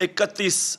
31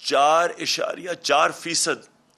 4.4%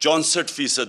64%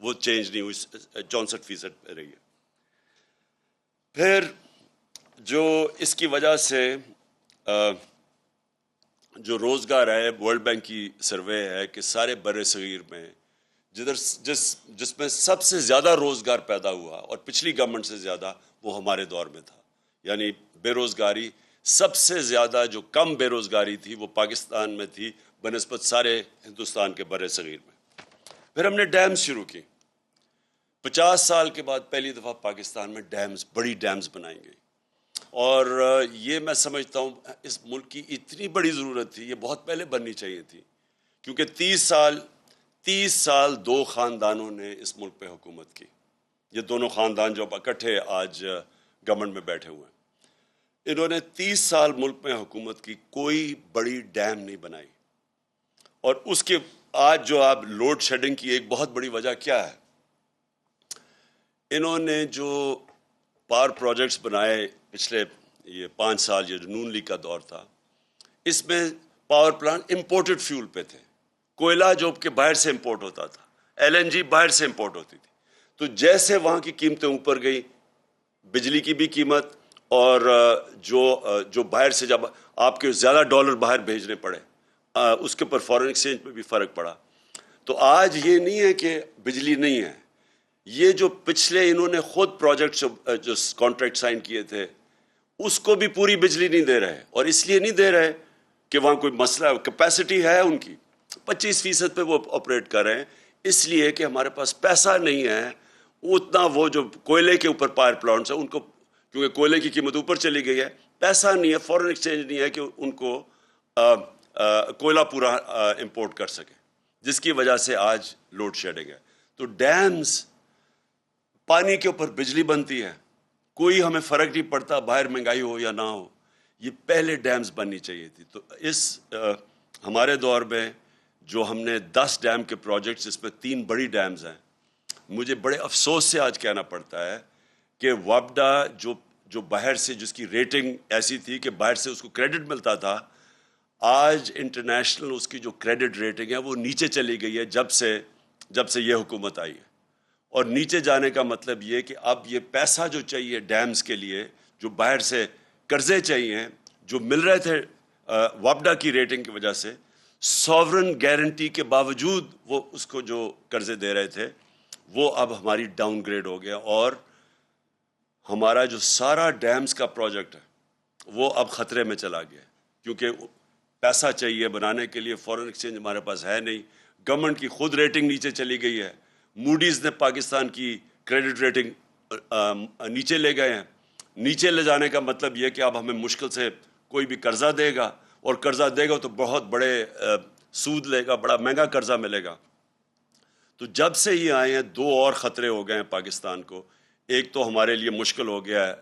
وہ چینج نہیں ہوئی, 64% پہ رہی ہے. پھر جو اس کی وجہ سے جو روزگار ہے, ورلڈ بینک کی سروے ہے کہ سارے بر صغیر میں جس میں سب سے زیادہ روزگار پیدا ہوا اور پچھلی گورنمنٹ سے زیادہ, وہ ہمارے دور میں تھا. یعنی بے روزگاری سب سے زیادہ جو کم بے روزگاری تھی وہ پاکستان میں تھی بنسبت سارے ہندوستان کے بر صغیر میں. پھر ہم نے ڈیمز شروع کی. 50 سال کے بعد پہلی دفعہ پاکستان میں ڈیمز, بڑی ڈیمز بنائی گئی, اور یہ میں سمجھتا ہوں اس ملک کی اتنی بڑی ضرورت تھی, یہ بہت پہلے بننی چاہیے تھی, کیونکہ 30 سال دو خاندانوں نے اس ملک پہ حکومت کی. یہ دونوں خاندان جو اکٹھے آج گورنمنٹ میں بیٹھے ہوئے ہیں, انہوں نے 30 سال ملک میں حکومت کی, کوئی بڑی ڈیم نہیں بنائی. اور اس کے آج جو آپ لوڈ شیڈنگ کی ایک بہت بڑی وجہ کیا ہے, انہوں نے جو پاور پروجیکٹس بنائے پچھلے یہ 5 سال, یہ نون لیگ کا دور تھا, اس میں پاور پلانٹ امپورٹڈ فیول پہ تھے. کوئلہ جو کہ باہر سے امپورٹ ہوتا تھا, LNG باہر سے امپورٹ ہوتی تھی. تو جیسے وہاں کی قیمتیں اوپر گئی, بجلی کی بھی قیمت, اور جو باہر سے جب آپ کے زیادہ ڈالر باہر بھیجنے پڑے, اس کے اوپر فارن ایکسچینج پہ بھی فرق پڑا. تو آج یہ نہیں ہے کہ بجلی نہیں ہے, یہ جو پچھلے انہوں نے خود پروجیکٹ جو کانٹریکٹ سائن کیے تھے اس کو بھی پوری بجلی نہیں دے رہے. اور اس لیے نہیں دے رہے کہ وہاں کوئی مسئلہ, کیپیسٹی ہے ان کی 25% پہ وہ آپریٹ کر رہے ہیں, اس لیے کہ ہمارے پاس پیسہ نہیں ہے اتنا. وہ جو کوئلے کے اوپر پاور پلانٹس ہیں ان کو, کیونکہ کوئلے کی قیمت اوپر چلی گئی ہے, پیسہ نہیں ہے, فارن ایکسچینج نہیں ہے کہ ان کو کوئلہ پورا امپورٹ کر سکے, جس کی وجہ سے آج لوڈ شیڈنگ ہے. تو ڈیمز, پانی کے اوپر بجلی بنتی ہے, کوئی ہمیں فرق نہیں پڑتا باہر مہنگائی ہو یا نہ ہو, یہ پہلے ڈیمز بننی چاہیے تھی. تو اس ہمارے دور میں جو ہم نے 10 ڈیم کے پروجیکٹس, اس میں 3 بڑی ڈیمز ہیں, مجھے بڑے افسوس سے آج کہنا پڑتا ہے کہ وابڈا جو باہر سے, جس کی ریٹنگ ایسی تھی کہ باہر سے اس کو کریڈٹ ملتا تھا, آج انٹرنیشنل اس کی جو کریڈٹ ریٹنگ ہے وہ نیچے چلی گئی ہے جب سے یہ حکومت آئی ہے. اور نیچے جانے کا مطلب یہ کہ اب یہ پیسہ جو چاہیے ڈیمز کے لیے, جو باہر سے قرضے چاہیے جو مل رہے تھے وابڈا کی ریٹنگ کی وجہ سے, ساورن گارنٹی کے باوجود وہ اس کو جو قرضے دے رہے تھے, وہ اب ہماری ڈاؤن گریڈ ہو گیا, اور ہمارا جو سارا ڈیمز کا پروجیکٹ ہے وہ اب خطرے میں چلا گیا, کیونکہ پیسہ چاہیے بنانے کے لیے, فارن ایکسچینج ہمارے پاس ہے نہیں, گورنمنٹ کی خود ریٹنگ نیچے چلی گئی ہے, موڈیز نے پاکستان کی کریڈٹ ریٹنگ نیچے لے گئے ہیں. نیچے لے جانے کا مطلب یہ کہ اب ہمیں مشکل سے کوئی بھی قرضہ دے گا, اور قرضہ دے گا تو بہت بڑے سود لے گا, بڑا مہنگا قرضہ ملے گا. تو جب سے یہ آئے ہیں 2 اور خطرے ہو گئے ہیں پاکستان کو. ایک تو ہمارے لیے مشکل ہو گیا ہے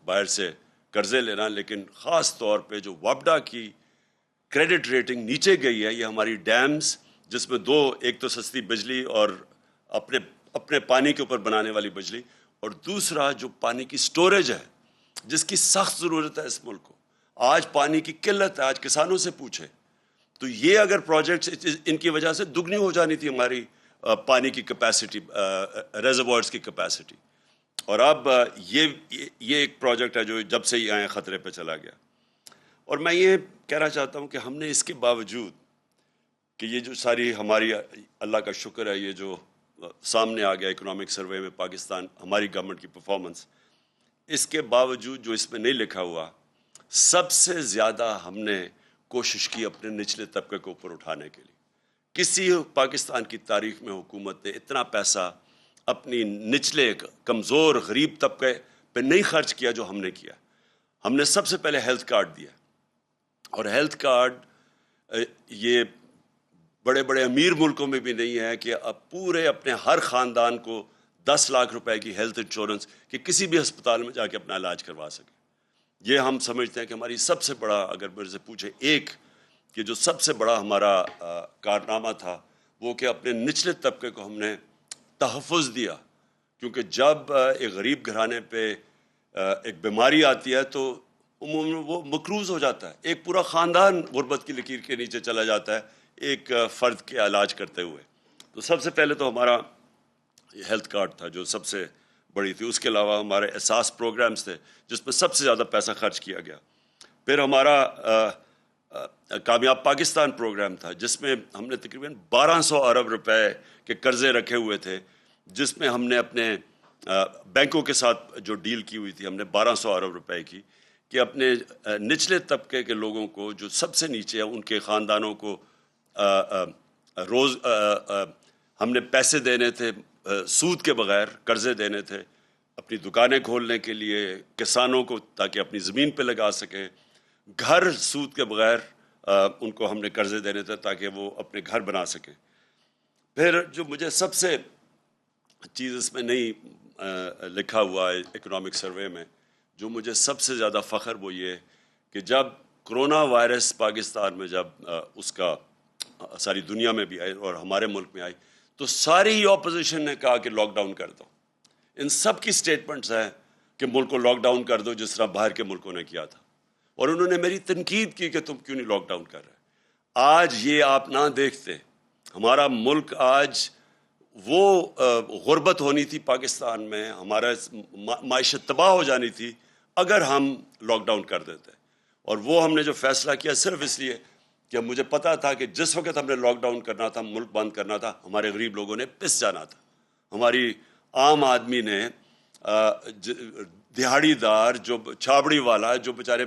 باہر سے قرضے لینا, لیکن خاص طور پہ جو وابڈا کی کریڈٹ ریٹنگ نیچے گئی ہے, یہ ہماری ڈیمز, جس میں 2, ایک تو سستی بجلی اور اپنے پانی کے اوپر بنانے والی بجلی, اور دوسرا جو پانی کی سٹوریج ہے جس کی سخت ضرورت ہے اس ملک کو. آج پانی کی قلت ہے, آج کسانوں سے پوچھیں تو یہ اگر پروجیکٹس, ان کی وجہ سے دگنی ہو جانی تھی ہماری پانی کی کیپیسٹی, ریزروائرز کی کیپیسٹی. اور اب یہ ایک پروجیکٹ ہے جو جب سے ہی آئے خطرے پہ چلا گیا. اور میں یہ کہنا چاہتا ہوں کہ ہم نے اس کے باوجود کہ یہ جو ساری ہماری, اللہ کا شکر ہے, یہ جو سامنے آ گیا اکنامک سروے میں پاکستان, ہماری گورنمنٹ کی پرفارمنس, اس کے باوجود جو اس میں نہیں لکھا ہوا, سب سے زیادہ ہم نے کوشش کی اپنے نچلے طبقے کو اوپر اٹھانے کے لیے. کسی پاکستان کی تاریخ میں حکومت نے اتنا پیسہ اپنی نچلے کمزور غریب طبقے پہ نہیں خرچ کیا جو ہم نے کیا. ہم نے سب سے پہلے ہیلتھ کارڈ دیا, اور ہیلتھ کارڈ یہ بڑے بڑے امیر ملکوں میں بھی نہیں ہے کہ اب پورے اپنے ہر خاندان کو 10 لاکھ روپے کی ہیلتھ انشورنس کہ کسی بھی ہسپتال میں جا کے اپنا علاج کروا سکے. یہ ہم سمجھتے ہیں کہ ہماری سب سے بڑا, اگر میرے سے پوچھے ایک کہ جو سب سے بڑا ہمارا کارنامہ تھا, وہ کہ اپنے نچلے طبقے کو ہم نے تحفظ دیا. کیونکہ جب ایک غریب گھرانے پہ ایک بیماری آتی ہے تو عموماً وہ مقروض ہو جاتا ہے, ایک پورا خاندان غربت کی لکیر کے نیچے چلا جاتا ہے ایک فرد کے علاج کرتے ہوئے. تو سب سے پہلے تو ہمارا ہیلتھ کارڈ تھا جو سب سے بڑی تھی. اس کے علاوہ ہمارے احساس پروگرامز تھے جس میں سب سے زیادہ پیسہ خرچ کیا گیا. پھر ہمارا کامیاب پاکستان پروگرام تھا جس میں ہم نے تقریباً 1200 ارب روپے کے قرضے رکھے ہوئے تھے, جس میں ہم نے اپنے بینکوں کے ساتھ جو ڈیل کی ہوئی تھی, ہم نے 1200 ارب روپے کی کہ اپنے نچلے طبقے کے لوگوں کو جو سب سے نیچے ہیں ان کے خاندانوں کو روز ہم نے پیسے دینے تھے سود کے بغیر, قرضے دینے تھے اپنی دکانیں کھولنے کے لیے, کسانوں کو تاکہ اپنی زمین پہ لگا سکیں, گھر سود کے بغیر ان کو ہم نے قرضے دینے تھے تاکہ وہ اپنے گھر بنا سکیں. پھر جو مجھے سب سے چیز اس میں نہیں لکھا ہوا ہے اکنامک سروے میں, جو مجھے سب سے زیادہ فخر وہ یہ کہ جب کرونا وائرس پاکستان میں جب اس کا ساری دنیا میں بھی آئی اور ہمارے ملک میں آئی تو ساری ہی اپوزیشن نے کہا کہ لاک ڈاؤن کر دو. ان سب کی سٹیٹمنٹس ہیں کہ ملک کو لاک ڈاؤن کر دو جس طرح باہر کے ملکوں نے کیا تھا, اور انہوں نے میری تنقید کی کہ تم کیوں نہیں لاک ڈاؤن کر رہے. آج یہ آپ نہ دیکھتے, ہمارا ملک آج وہ غربت ہونی تھی پاکستان میں, ہمارا معیشت تباہ ہو جانی تھی اگر ہم لاک ڈاؤن کر دیتے. اور وہ ہم نے جو فیصلہ کیا صرف اس لیے کہ مجھے پتا تھا کہ جس وقت ہم نے لاک ڈاؤن کرنا تھا, ملک بند کرنا تھا, ہمارے غریب لوگوں نے پس جانا تھا. ہماری عام آدمی نے, دہاڑی دار, جو چھابڑی والا, جو بیچارے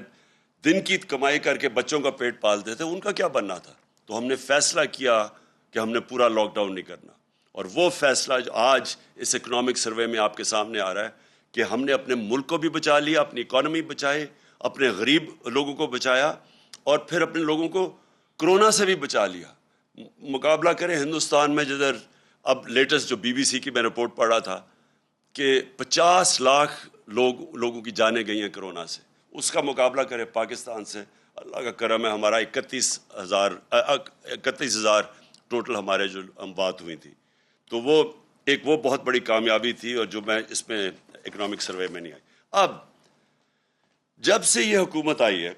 دن کی کمائی کر کے بچوں کا پیٹ پالتے تھے, ان کا کیا بننا تھا. تو ہم نے فیصلہ کیا کہ ہم نے پورا لاک ڈاؤن نہیں کرنا, اور وہ فیصلہ جو آج اس اکنامک سروے میں آپ کے سامنے آ رہا ہے کہ ہم نے اپنے ملک کو بھی بچا لیا, اپنی اکانومی بچائی, اپنے غریب لوگوں کو بچایا, اور پھر اپنے لوگوں کو کرونا سے بھی بچا لیا. مقابلہ کریں ہندوستان میں, جدھر اب لیٹسٹ جو بی بی سی کی میں رپورٹ پڑھ رہا تھا کہ 50 لاکھ لوگوں کی جانیں گئی ہیں کرونا سے, اس کا مقابلہ کریں پاکستان سے. اللہ کا کرم ہے ہمارا 31,000 ٹوٹل ہمارے جو اموات ہوئی تھی. تو وہ بہت بڑی کامیابی تھی, اور جو میں اس میں اکنامک سروے میں نہیں آئی. اب جب سے یہ حکومت آئی ہے,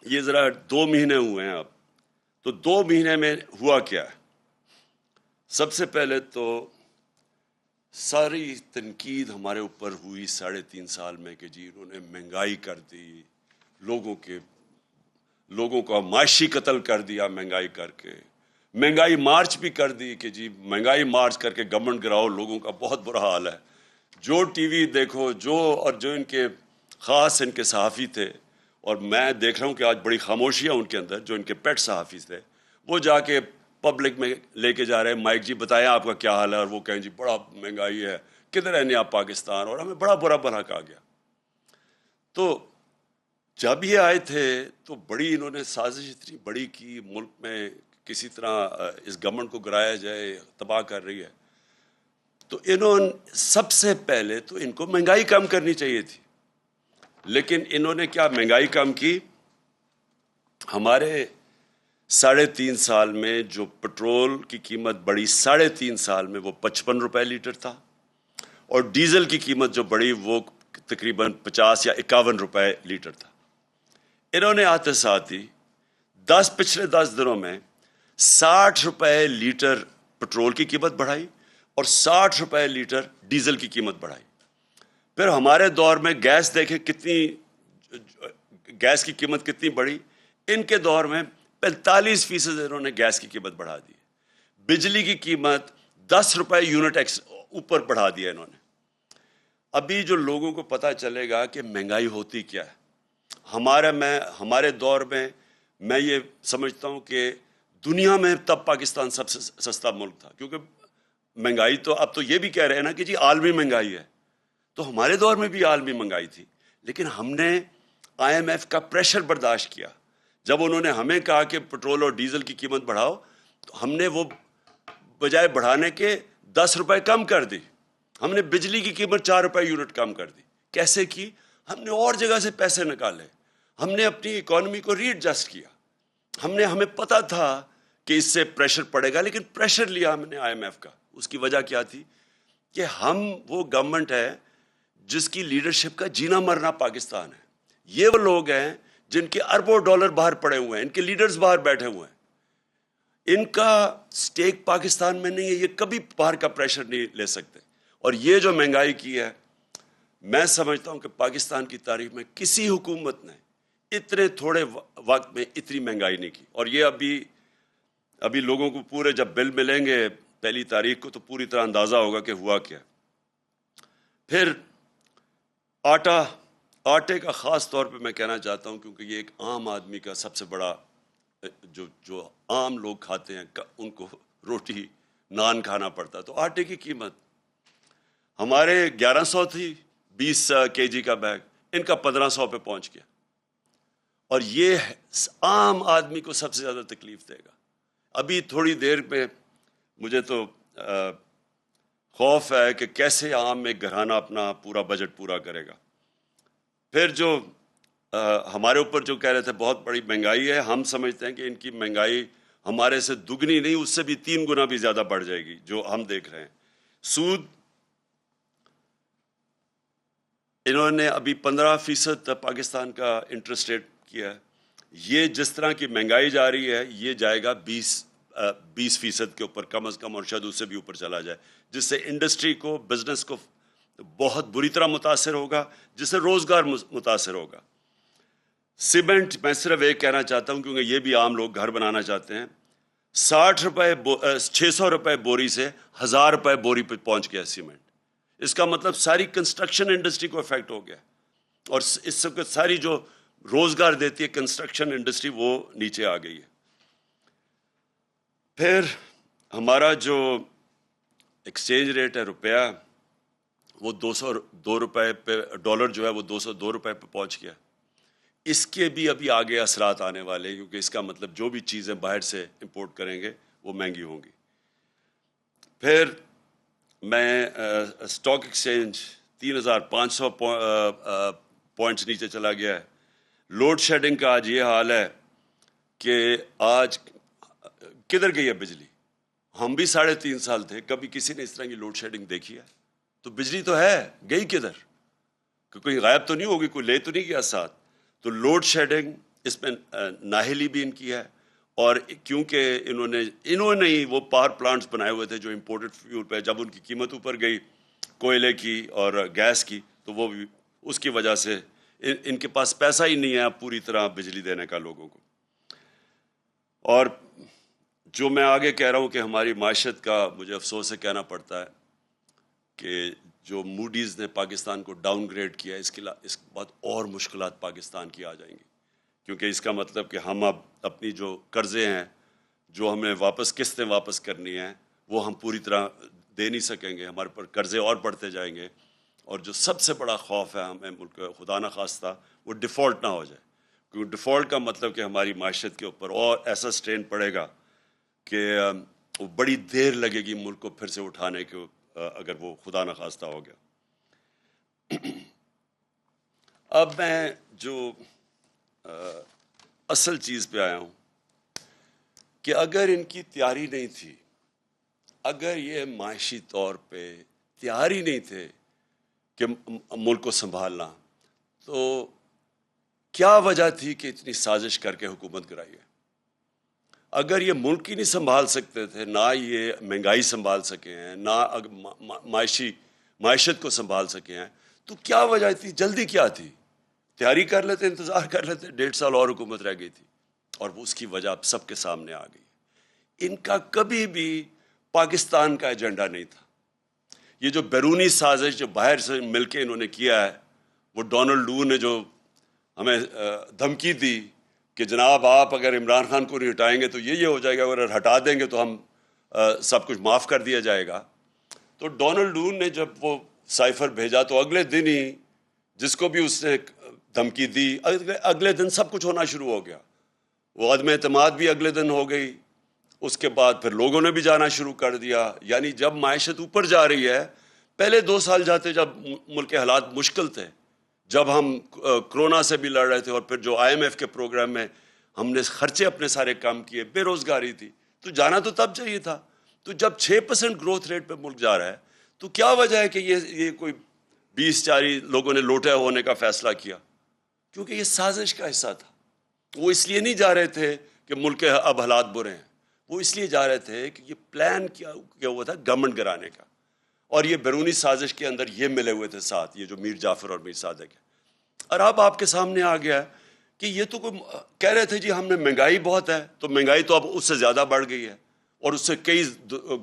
یہ ذرا 2 مہینے ہوئے ہیں اب, تو 2 مہینے میں ہوا کیا ہے. سب سے پہلے تو ساری تنقید ہمارے اوپر ہوئی 3.5 سال میں کہ جی انہوں نے مہنگائی کر دی, لوگوں کا معاشی قتل کر دیا مہنگائی کر کے, مہنگائی مارچ بھی کر دی کہ جی مہنگائی مارچ کر کے گورنمنٹ گراؤ, لوگوں کا بہت برا حال ہے. جو ٹی وی دیکھو, جو ان کے خاص ان کے صحافی تھے, اور میں دیکھ رہا ہوں کہ آج بڑی خاموشی ہے ان کے اندر, جو ان کے پیٹ صحافی تھے, وہ جا کے پبلک میں لے کے جا رہے ہیں مائک جی بتائیں آپ کا کیا حال ہے, اور وہ کہیں جی بڑا مہنگائی ہے, کدھر رہنے آپ پاکستان, اور ہمیں بڑا برا بھلا کہا گیا. تو جب یہ آئے تھے تو بڑی انہوں نے سازش اتنی بڑی کی, ملک میں کسی طرح اس گورنمنٹ کو گرایا جائے, تباہ کر رہی ہے. تو انہوں نے سب سے پہلے تو ان کو مہنگائی کم کرنی چاہیے تھی, لیکن انہوں نے کیا مہنگائی کم کی. ہمارے 3.5 سال میں جو پٹرول کی قیمت بڑھی 3.5 سال میں وہ 55 روپے لیٹر تھا, اور ڈیزل کی قیمت جو بڑھی وہ تقریباً 50 یا 51 روپے لیٹر تھا. انہوں نے آتے ساتھ ہی پچھلے 10 دنوں میں 60 روپے لیٹر پٹرول کی قیمت بڑھائی اور 60 روپے لیٹر ڈیزل کی قیمت بڑھائی. پھر ہمارے دور میں گیس دیکھیں گیس کی قیمت کتنی بڑھی, ان کے دور میں 45% انہوں نے گیس کی قیمت بڑھا دی. بجلی کی قیمت 10 روپے یونٹ اوپر بڑھا دیا انہوں نے. ابھی جو لوگوں کو پتہ چلے گا کہ مہنگائی ہوتی کیا ہے. ہمارے دور میں میں یہ سمجھتا ہوں کہ دنیا میں تب پاکستان سب سے سستا ملک تھا, کیونکہ مہنگائی تو اب تو یہ بھی کہہ رہے ہیں نا کہ جی عالمی مہنگائی ہے, تو ہمارے دور میں بھی عالمی مہنگائی تھی, لیکن ہم نے IMF کا پریشر برداشت کیا. جب انہوں نے ہمیں کہا کہ پٹرول اور ڈیزل کی قیمت بڑھاؤ, تو ہم نے وہ بجائے بڑھانے کے 10 روپے کم کر دی. ہم نے بجلی کی قیمت 4 روپے یونٹ کم کر دی. کیسے کی؟ ہم نے اور جگہ سے پیسے نکالے, ہم نے اپنی اکانومی کو ری ایڈجسٹ کیا. ہمیں پتا تھا کہ اس سے پریشر پڑے گا, لیکن پریشر لیا ہم نے IMF کا. اس کی وجہ کیا تھی کہ ہم وہ گورنمنٹ ہے جس کی لیڈرشپ کا جینا مرنا پاکستان ہے. یہ وہ لوگ ہیں جن کے اربوں ڈالر باہر پڑے ہوئے ہیں, ان کے لیڈرز باہر بیٹھے ہوئے ہیں. ان کا سٹیک پاکستان میں نہیں ہے, یہ کبھی باہر کا پریشر نہیں لے سکتے. اور یہ جو مہنگائی کی ہے, میں سمجھتا ہوں کہ پاکستان کی تاریخ میں کسی حکومت نے اتنے تھوڑے وقت میں اتنی مہنگائی نہیں کی. اور یہ ابھی لوگوں کو پورے جب بل ملیں گے 1 تاریخ کو تو پوری طرح اندازہ ہوگا کہ ہوا کیا. پھر آٹے کا خاص طور پہ میں کہنا چاہتا ہوں, کیونکہ یہ ایک عام آدمی کا سب سے بڑا, جو عام لوگ کھاتے ہیں ان کو روٹی نان کھانا پڑتا. تو آٹے کی قیمت ہمارے 1100 تھی 20 kg کا بیگ, ان کا 1500 پہ پہنچ گیا. اور یہ عام آدمی کو سب سے زیادہ تکلیف دے گا. ابھی تھوڑی دیر میں مجھے تو خوف ہے کہ کیسے عام ایک گھرانہ اپنا پورا بجٹ پورا کرے گا. پھر جو ہمارے اوپر جو کہہ رہے تھے بہت بڑی مہنگائی ہے, ہم سمجھتے ہیں کہ ان کی مہنگائی ہمارے سے دگنی نہیں, اس سے بھی 3 گنا بھی زیادہ بڑھ جائے گی جو ہم دیکھ رہے ہیں. سود انہوں نے ابھی 15% پاکستان کا انٹرسٹ ریٹ کیا ہے. یہ جس طرح کی مہنگائی جا رہی ہے یہ جائے گا 20% کے اوپر کم از کم, اور شاید اس سے بھی اوپر چلا جائے, جس سے انڈسٹری کو, بزنس کو بہت بری طرح متاثر ہوگا, جس سے روزگار متاثر ہوگا. سیمنٹ میں صرف ایک کہنا چاہتا ہوں کیونکہ یہ بھی عام لوگ گھر بنانا چاہتے ہیں, 600 روپے بوری سے 1000 روپے بوری پہ پہنچ گیا سیمنٹ. اس کا مطلب ساری کنسٹرکشن انڈسٹری کو افیکٹ ہو گیا, اور اس سے ساری جو روزگار دیتی ہے کنسٹرکشن انڈسٹری وہ نیچے آ گئی ہے. پھر ہمارا جو ایکسچینج ریٹ ہے روپیہ, وہ 202 روپے پہ, ڈالر جو ہے وہ 202 روپے پہ پہنچ گیا. اس کے بھی ابھی آگے اثرات آنے والے ہیں, کیونکہ اس کا مطلب جو بھی چیزیں باہر سے امپورٹ کریں گے وہ مہنگی ہوں گی. پھر میں اسٹاک ایکسچینج 3500 پوائنٹس نیچے چلا گیا ہے. لوڈ شیڈنگ کا آج یہ حال ہے کہ آج کدھر گئی ہے بجلی؟ ہم بھی 3.5 سال تھے, کبھی کسی نے اس طرح کی لوڈ شیڈنگ دیکھی ہے؟ تو بجلی تو ہے, گئی کدھر؟ کوئی غائب تو نہیں ہوگی, کوئی لے تو نہیں گیا ساتھ. تو لوڈ شیڈنگ اس میں نااہلی بھی ان کی ہے, اور کیونکہ انہوں نے ہی وہ پاور پلانٹس بنائے ہوئے تھے جو امپورٹڈ فیول پہ, جب ان کی قیمت اوپر گئی کوئلے کی اور گیس کی, تو وہ بھی اس کی وجہ سے ان کے پاس پیسہ ہی نہیں ہے پوری طرح بجلی دینے کا لوگوں کو. اور جو میں آگے کہہ رہا ہوں کہ ہماری معیشت کا مجھے افسوس سے کہنا پڑتا ہے کہ جو موڈیز نے پاکستان کو ڈاؤن گریڈ کیا ہے, اس بعد اور مشکلات پاکستان کی آ جائیں گی, کیونکہ اس کا مطلب کہ ہم اب اپنی جو قرضے ہیں جو ہمیں قسطیں واپس کرنی ہیں وہ ہم پوری طرح دے نہیں سکیں گے, ہمارے پر قرضے اور بڑھتے جائیں گے. اور جو سب سے بڑا خوف ہے ہمیں ملک خدا نہ خواستہ وہ ڈیفالٹ نہ ہو جائے, کیونکہ ڈیفالٹ کا مطلب کہ ہماری معیشت کے اوپر اور ایسا سٹرین پڑے گا کہ وہ بڑی دیر لگے گی ملک کو پھر سے اٹھانے کو, اگر وہ خدا نہ خواستہ ہو گیا. اب میں جو اصل چیز پہ آیا ہوں کہ اگر ان کی تیاری نہیں تھی, اگر یہ معاشی طور پہ تیار ہی نہیں تھے کہ ملک کو سنبھالنا, تو کیا وجہ تھی کہ اتنی سازش کر کے حکومت کرائی ہے؟ اگر یہ ملک ہی نہیں سنبھال سکتے تھے, نہ یہ مہنگائی سنبھال سکے ہیں, نہ معیشت کو سنبھال سکے ہیں, تو کیا وجہ تھی؟ جلدی کیا تھی؟ تیاری کر لیتے, انتظار کر لیتے, 1.5 سال اور حکومت رہ گئی تھی. اور وہ اس کی وجہ اب سب کے سامنے آ گئی. ان کا کبھی بھی پاکستان کا ایجنڈا نہیں تھا. یہ جو بیرونی سازش جو باہر سے مل کے انہوں نے کیا ہے, وہ ڈونلڈ لو نے جو ہمیں دھمکی دی کہ جناب آپ اگر عمران خان کو نہیں ہٹائیں گے تو یہ ہو جائے گا, اگر ہٹا دیں گے تو ہم سب کچھ معاف کر دیا جائے گا. تو ڈونلڈ لو نے جب وہ سائفر بھیجا تو اگلے دن ہی جس کو بھی اس نے دھمکی دی, اگلے دن سب کچھ ہونا شروع ہو گیا. وہ عدم اعتماد بھی اگلے دن ہو گئی. اس کے بعد پھر لوگوں نے بھی جانا شروع کر دیا. یعنی جب معیشت اوپر جا رہی ہے, پہلے 2 سال جاتے جب ملک کے حالات مشکل تھے, جب ہم کرونا سے بھی لڑ رہے تھے, اور پھر جو IMF کے پروگرام میں ہم نے خرچے اپنے سارے کم کیے, بے روزگاری تھی, تو جانا تو تب چاہیے تھا. تو جب 6% گروتھ ریٹ پہ ملک جا رہا ہے, تو کیا وجہ ہے کہ یہ کوئی 20-40 لوگوں نے لوٹے ہونے کا فیصلہ کیا؟ کیونکہ یہ سازش کا حصہ تھا. وہ اس لیے نہیں جا رہے تھے کہ ملک کے اب حالات برے ہیں, وہ اس لیے جا رہے تھے کہ یہ پلان کیا ہوا تھا گورنمنٹ گرانے کا، اور یہ بیرونی سازش کے اندر یہ ملے ہوئے تھے ساتھ، یہ جو میر جعفر اور میر صادق ہے۔ اور اب آپ کے سامنے آ گیا ہے کہ یہ تو کہہ رہے تھے جی ہم نے مہنگائی بہت ہے، تو مہنگائی تو اب اس سے زیادہ بڑھ گئی ہے اور اس سے کئی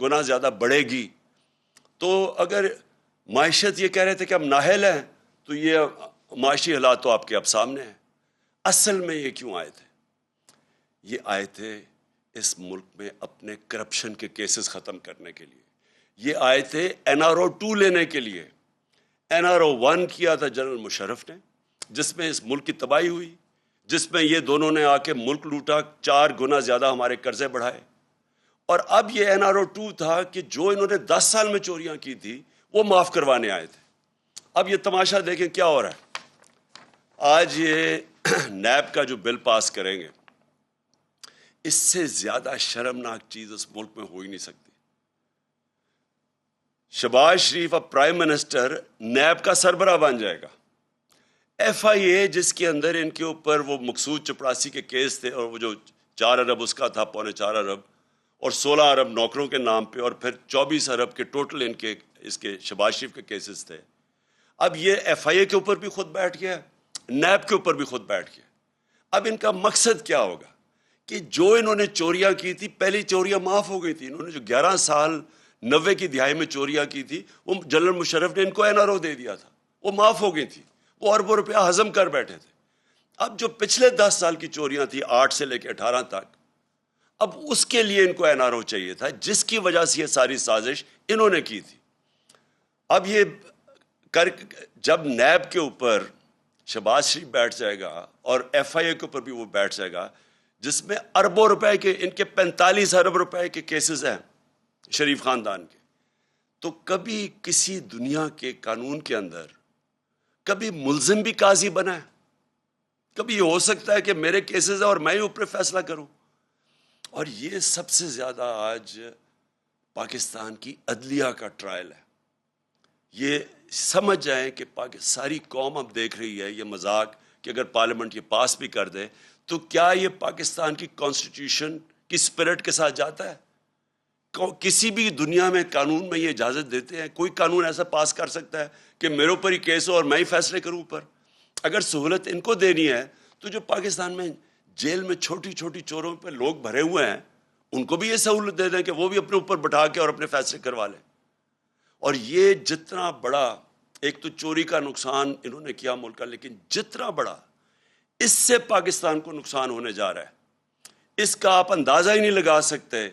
گنا زیادہ بڑھے گی۔ تو اگر معیشت یہ کہہ رہے تھے کہ ہم نااہل ہیں، تو یہ معاشی حالات تو آپ کے اب سامنے ہیں۔ اصل میں یہ کیوں آئے تھے؟ یہ آئے تھے اس ملک میں اپنے کرپشن کے کیسز ختم کرنے کے لیے، یہ آئے تھے NRO 2 لینے کے لیے۔ NRO 1 کیا تھا جنرل مشرف نے، جس میں اس ملک کی تباہی ہوئی، جس میں یہ دونوں نے آ کے ملک لوٹا، 4 گنا زیادہ ہمارے قرضے بڑھائے۔ اور اب یہ NRO 2 تھا کہ جو انہوں نے 10 سال میں چوریاں کی تھی وہ معاف کروانے آئے تھے۔ اب یہ تماشا دیکھیں کیا ہو رہا ہے۔ آج یہ نیب کا جو بل پاس کریں گے، اس سے زیادہ شرمناک چیز اس ملک میں ہو ہی نہیں سکتی۔ شہباز شریف اب پرائم منسٹر نیب کا سربراہ بن جائے گا۔ FIA جس کے اندر ان کے اوپر وہ مقصود چپڑاسی کے کیس تھے، اور وہ جو 4 ارب اس کا تھا، 4.25 ارب، اور 16 ارب نوکروں کے نام پہ، اور پھر 24 ارب کے ٹوٹل ان کے اس کے شہباز شریف کے کیسز تھے۔ اب یہ FIA کے اوپر بھی خود بیٹھ گیا، نیب کے اوپر بھی خود بیٹھ گیا۔ اب ان کا مقصد کیا ہوگا کہ جو انہوں نے چوریاں کی تھی، پہلی چوریاں معاف ہو گئی تھی، انہوں نے جو 11 سال 90 کی دہائی میں چوریاں کی تھی، وہ جنرل مشرف نے ان کو NRO دے دیا تھا، وہ معاف ہو گئی تھی، وہ اربوں روپیہ ہضم کر بیٹھے تھے۔ اب جو پچھلے 10 سال کی چوریاں تھی، 8 سے لے کے 18 تک، اب اس کے لیے ان کو NRO چاہیے تھا، جس کی وجہ سے یہ ساری سازش انہوں نے کی تھی۔ اب یہ جب نیب کے اوپر شہباز شریف بیٹھ جائے گا اور FIA کے اوپر بھی وہ بیٹھ جائے گا، جس میں اربوں روپے کے، ان کے 45 ارب روپے کے کیسز ہیں شریف خاندان کے، تو کبھی کسی دنیا کے قانون کے اندر کبھی ملزم بھی قاضی بنا ہے؟ کبھی یہ ہو سکتا ہے کہ میرے کیسز ہیں اور میں ہی اوپر فیصلہ کروں؟ اور یہ سب سے زیادہ آج پاکستان کی عدلیہ کا ٹرائل ہے۔ یہ سمجھ جائیں کہ ساری قوم اب دیکھ رہی ہے یہ مذاق، کہ اگر پارلیمنٹ یہ پاس بھی کر دے تو کیا یہ پاکستان کی کانسٹیٹیوشن کی اسپرٹ کے ساتھ جاتا ہے؟ کسی بھی دنیا میں قانون میں یہ اجازت دیتے ہیں؟ کوئی قانون ایسا پاس کر سکتا ہے کہ میرے اوپر ہی کیس ہو اور میں ہی فیصلے کروں اوپر؟ اگر سہولت ان کو دینی ہے تو جو پاکستان میں جیل میں چھوٹی چھوٹی چوروں پہ لوگ بھرے ہوئے ہیں، ان کو بھی یہ سہولت دے دیں کہ وہ بھی اپنے اوپر بٹھا کے اور اپنے فیصلے کروا لیں۔ اور یہ جتنا بڑا، ایک تو چوری کا نقصان انہوں نے کیا ملک کا، لیکن جتنا بڑا اس سے پاکستان کو نقصان ہونے جا رہا ہے، اس کا آپ اندازہ ہی نہیں لگا سکتے،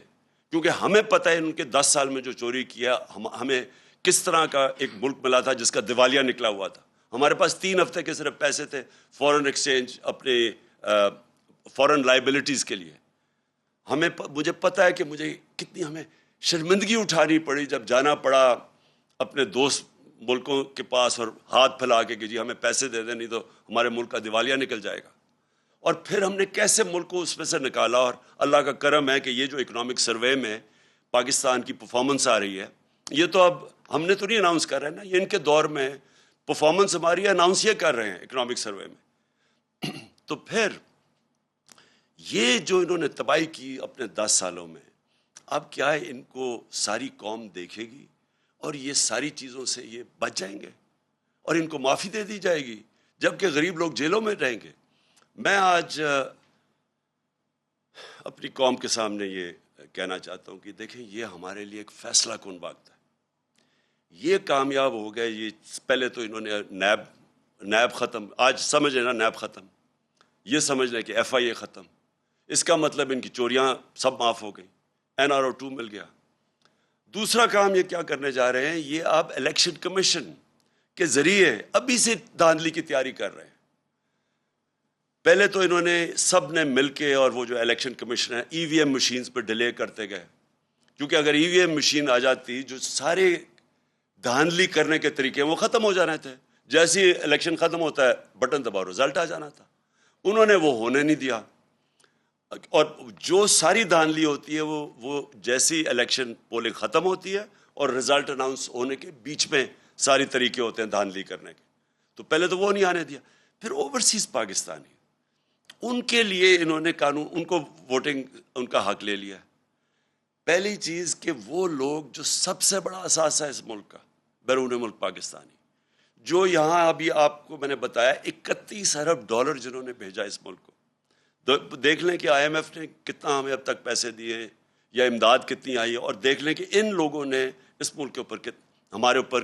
کیونکہ ہمیں پتہ ہے ان کے 10 سال میں جو چوری کیا، ہمیں کس طرح کا ایک ملک ملا تھا جس کا دیوالیہ نکلا ہوا تھا۔ ہمارے پاس 3 ہفتے کے صرف پیسے تھے فورن ایکسچینج، اپنے فورن لائبلٹیز کے لیے۔ مجھے پتہ ہے کہ مجھے کتنی ہمیں شرمندگی اٹھانی پڑی جب جانا پڑا اپنے دوست ملکوں کے پاس اور ہاتھ پھیلا کے کہ جی ہمیں پیسے دے دیں، نہیں تو ہمارے ملک کا دیوالیہ نکل جائے گا۔ اور پھر ہم نے کیسے ملک کو اس میں سے نکالا، اور اللہ کا کرم ہے کہ یہ جو اکنامک سروے میں پاکستان کی پرفارمنس آ رہی ہے، یہ تو اب ہم نے تو نہیں اناؤنس کر رہے ہیں نا، یہ ان کے دور میں پرفارمنس ہماری اناؤنس یہ کر رہے ہیں اکنامک سروے میں۔ تو پھر یہ جو انہوں نے تباہی کی اپنے 10 سالوں میں، اب کیا ہے ان کو ساری قوم دیکھے گی اور یہ ساری چیزوں سے یہ بچ جائیں گے اور ان کو معافی دے دی جائے گی، جبکہ غریب لوگ جیلوں میں رہیں گے؟ میں آج اپنی قوم کے سامنے یہ کہنا چاہتا ہوں کہ دیکھیں، یہ ہمارے لیے ایک فیصلہ کن وقت ہے۔ یہ کامیاب ہو گئے، یہ پہلے تو انہوں نے نیب ختم، آج سمجھ لینا نیب ختم، یہ سمجھ لیں کہ FIA ختم، اس کا مطلب ان کی چوریاں سب معاف ہو گئیں، NRO 2 مل گیا۔ دوسرا کام یہ کیا کرنے جا رہے ہیں، یہ آپ الیکشن کمیشن کے ذریعے ابھی سے دھاندلی کی تیاری کر رہے ہیں۔ پہلے تو انہوں نے سب نے مل کے، اور وہ جو الیکشن کمیشن ہے، EVM مشینز پہ ڈیلے کرتے گئے، کیونکہ اگر EVM مشین آ جاتی، جو سارے دھاندلی کرنے کے طریقے وہ ختم ہو جانے تھے۔ جیسے ہی الیکشن ختم ہوتا ہے بٹن دباؤ، رزلٹ آ جانا تھا۔ انہوں نے وہ ہونے نہیں دیا، اور جو ساری دھاندلی ہوتی ہے وہ جیسی الیکشن پولنگ ختم ہوتی ہے اور رزلٹ اناؤنس ہونے کے بیچ میں ساری طریقے ہوتے ہیں دھاندلی کرنے کے، تو پہلے تو وہ نہیں آنے دیا۔ پھر اوورسیز پاکستانی، ان کے لیے انہوں نے قانون، ان کو ووٹنگ ان کا حق لے لیا، پہلی چیز کہ وہ لوگ جو سب سے بڑا اثاثہ ہے اس ملک کا، بیرون ملک پاکستانی، جو یہاں ابھی آپ کو میں نے بتایا 31 ارب ڈالر جنہوں نے بھیجا اس ملک کو. دیکھ لیں کہ آئی ایم ایف نے کتنا ہمیں اب تک پیسے دیے یا امداد کتنی آئی ہے، اور دیکھ لیں کہ ان لوگوں نے اس ملک کے اوپر ہمارے اوپر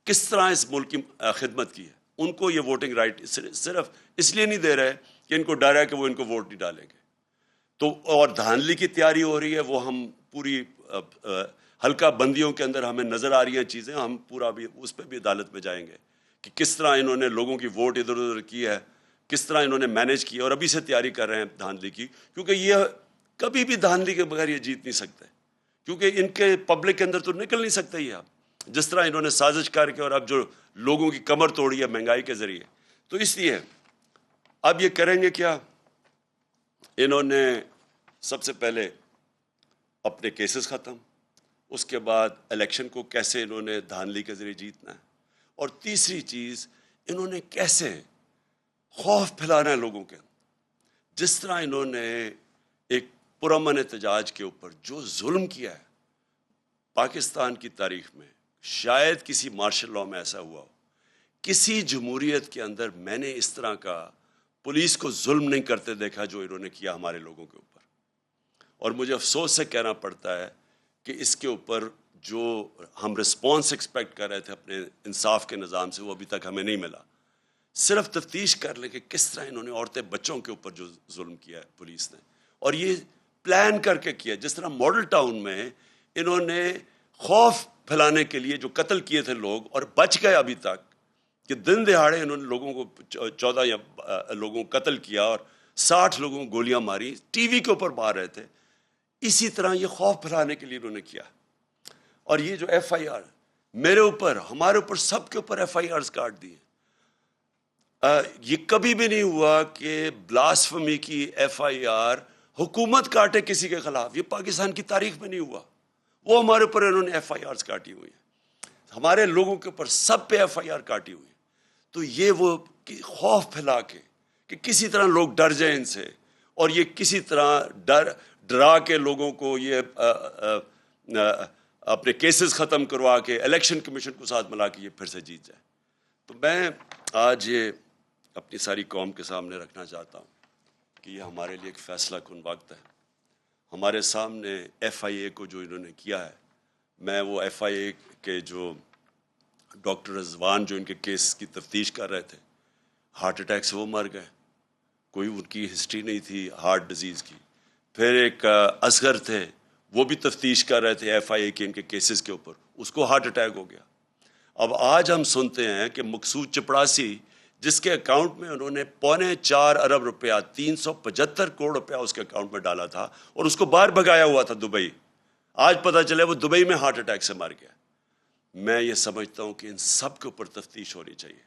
کس طرح اس ملک کی خدمت کی ہے. ان کو یہ ووٹنگ رائٹ صرف اس لیے نہیں دے رہے کہ ان کو ڈر ہے کہ وہ ان کو ووٹ نہیں ڈالیں گے. تو اور دھاندلی کی تیاری ہو رہی ہے، وہ ہم پوری حلقہ بندیوں کے اندر ہمیں نظر آ رہی ہیں چیزیں، ہم پورا بھی اس پہ بھی عدالت میں جائیں گے کہ کس طرح انہوں نے لوگوں کی ووٹ ادھر ادھر کی ہے، کس طرح انہوں نے مینیج کی، اور ابھی سے تیاری کر رہے ہیں دھاندلی کی. کیونکہ یہ کبھی بھی دھاندلی کے بغیر یہ جیت نہیں سکتے، کیونکہ ان کے پبلک کے اندر تو نکل نہیں سکتے یہ آپ، جس طرح انہوں نے سازش کر کے اور اب جو لوگوں کی کمر توڑی ہے مہنگائی کے ذریعے. تو اس لیے اب یہ کریں گے کیا، انہوں نے سب سے پہلے اپنے کیسز ختم، اس کے بعد الیکشن کو کیسے انہوں نے دھاندلی کے ذریعے جیتنا ہے، اور تیسری چیز انہوں نے کیسے خوف پھیلانا ہے لوگوں کے. جس طرح انہوں نے ایک پرامن احتجاج کے اوپر جو ظلم کیا ہے پاکستان کی تاریخ میں، شاید کسی مارشل لاء میں ایسا ہوا ہو. کسی جمہوریت کے اندر میں نے اس طرح کا پولیس کو ظلم نہیں کرتے دیکھا جو انہوں نے کیا ہمارے لوگوں کے اوپر. اور مجھے افسوس سے کہنا پڑتا ہے کہ اس کے اوپر جو ہم رسپانس ایکسپیکٹ کر رہے تھے اپنے انصاف کے نظام سے، وہ ابھی تک ہمیں نہیں ملا. صرف تفتیش کر لیں کہ کس طرح انہوں نے عورتیں بچوں کے اوپر جو ظلم کیا ہے پولیس نے، اور یہ پلان کر کے کیا. جس طرح ماڈل ٹاؤن میں انہوں نے خوف پھیلانے کے لیے جو قتل کیے تھے لوگ اور بچ گئے ابھی تک، کہ دن دہاڑے انہوں نے لوگوں کو 14 یا لوگوں کو قتل کیا اور 60 لوگوں کو گولیاں ماری، ٹی وی کے اوپر مار رہے تھے. اسی طرح یہ خوف پھیلانے کے لیے انہوں نے کیا. اور یہ جو ایف آئی آر میرے اوپر، ہمارے اوپر، سب کے اوپر ایف آئی آرز کاٹ دیے. یہ کبھی بھی نہیں ہوا کہ بلاسفمی کی ایف آئی آر حکومت کاٹے کسی کے خلاف، یہ پاکستان کی تاریخ میں نہیں ہوا. وہ ہمارے اوپر انہوں نے ایف آئی آرز کاٹی ہوئی ہیں، ہمارے لوگوں کے اوپر سب پہ ایف آئی آر کاٹی ہوئی. تو یہ وہ خوف پھیلا کے کہ کسی طرح لوگ ڈر جائیں ان سے، اور یہ کسی طرح ڈرا کے لوگوں کو یہ اپنے کیسز ختم کروا کے الیکشن کمیشن کو ساتھ ملا کے یہ پھر سے جیت جائے. تو میں آج یہ اپنی ساری قوم کے سامنے رکھنا چاہتا ہوں کہ یہ ہمارے لیے ایک فیصلہ کن وقت ہے. ہمارے سامنے ایف آئی اے کو جو انہوں نے کیا ہے، میں وہ ایف آئی اے کے جو ڈاکٹر رضوان جو ان کے کیس کی تفتیش کر رہے تھے، ہارٹ اٹیک سے وہ مر گئے، کوئی ان کی ہسٹری نہیں تھی ہارٹ ڈیزیز کی. پھر ایک اصغر تھے، وہ بھی تفتیش کر رہے تھے ایف آئی اے کے ان کے کیسز کے اوپر، اس کو ہارٹ اٹیک ہو گیا. اب آج ہم سنتے ہیں کہ مقصود چپڑاسی، جس کے اکاؤنٹ میں انہوں نے 4.25 ارب روپیہ 375 کروڑ روپیہ اس کے اکاؤنٹ میں ڈالا تھا اور اس کو باہر بھگایا ہوا تھا دبئی، آج پتہ چلے وہ دبئی میں ہارٹ اٹیک سے مر گیا. میں یہ سمجھتا ہوں کہ ان سب کے اوپر تفتیش ہونی چاہیے.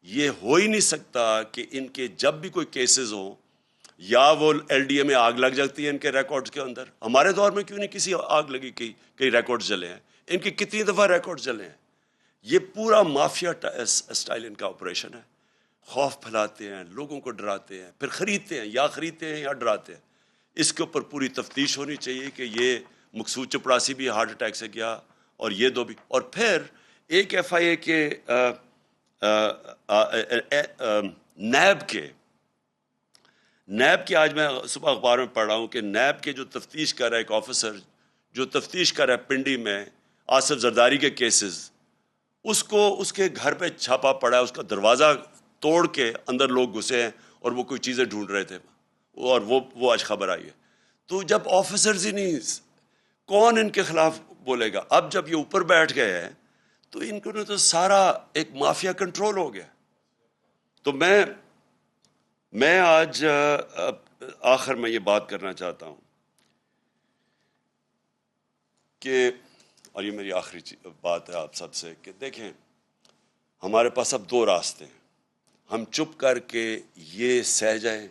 یہ ہو ہی نہیں سکتا کہ ان کے جب بھی کوئی کیسز ہوں، یا وہ ایل ڈی اے میں آگ لگ جاتی ہے ان کے ریکارڈز کے اندر. ہمارے دور میں کیوں نہیں کسی آگ لگی، کئی ریکارڈز جلے ہیں، ان کی کتنی دفعہ ریکارڈز جلے ہیں. یہ پورا مافیا اسٹائل ان کا آپریشن ہے. خوف پھیلاتے ہیں، لوگوں کو ڈراتے ہیں، پھر خریدتے ہیں، یا خریدتے ہیں یا ڈراتے ہیں. اس کے اوپر پوری تفتیش ہونی چاہیے کہ یہ مقصود چپڑاسی بھی ہارٹ اٹیک سے گیا اور یہ دو بھی. اور پھر ایک ایف آئی اے کے نیب کے آج میں صبح اخبار میں پڑھ رہا ہوں کہ نیب کے جو تفتیش کر رہا ہے ایک آفیسر جو تفتیش کر رہا ہے پنڈی میں آصف زرداری کے کیسز، اس کو اس کے گھر پہ چھاپا پڑا ہے، اس کا دروازہ توڑ کے اندر لوگ گھسے ہیں اور وہ کوئی چیزیں ڈھونڈ رہے تھے، اور وہ آج خبر آئی ہے. تو جب آفیسرز ہی نہیں، کون ان کے خلاف بولے گا؟ اب جب یہ اوپر بیٹھ گئے ہیں تو ان کو تو سارا ایک مافیا کنٹرول ہو گیا. تو میں آج آخر میں یہ بات کرنا چاہتا ہوں کہ، اور یہ میری آخری بات ہے آپ سب سے، کہ دیکھیں ہمارے پاس اب دو راستے ہیں. ہم چپ کر کے یہ سہ جائیں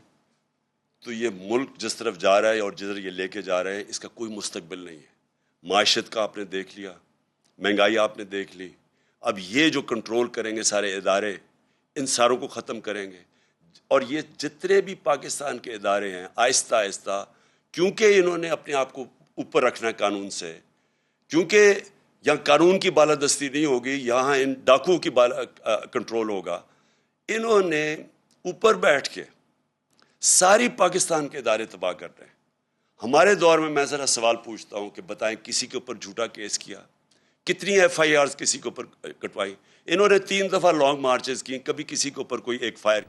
تو یہ ملک جس طرف جا رہا ہے اور جدھر یہ لے کے جا رہے ہیں اس کا کوئی مستقبل نہیں ہے. معیشت کا آپ نے دیکھ لیا، مہنگائی آپ نے دیکھ لی. اب یہ جو کنٹرول کریں گے سارے ادارے، ان ساروں کو ختم کریں گے. اور یہ جتنے بھی پاکستان کے ادارے ہیں آہستہ آہستہ، کیونکہ انہوں نے اپنے آپ کو اوپر رکھنا ہے قانون سے، کیونکہ یہاں قانون کی بالادستی نہیں ہوگی، یہاں ان ڈاکو کی کنٹرول ہوگا. انہوں نے اوپر بیٹھ کے ساری پاکستان کے ادارے تباہ کر رہے ہیں. ہمارے دور میں ذرا سوال پوچھتا ہوں کہ بتائیں کسی کے اوپر جھوٹا کیس کیا، کتنی ایف آئی آرز کسی کے اوپر کٹوائی؟ انہوں نے 3 دفعہ لانگ مارچز کی، کبھی کسی کے اوپر کوئی ایک فائر کیا.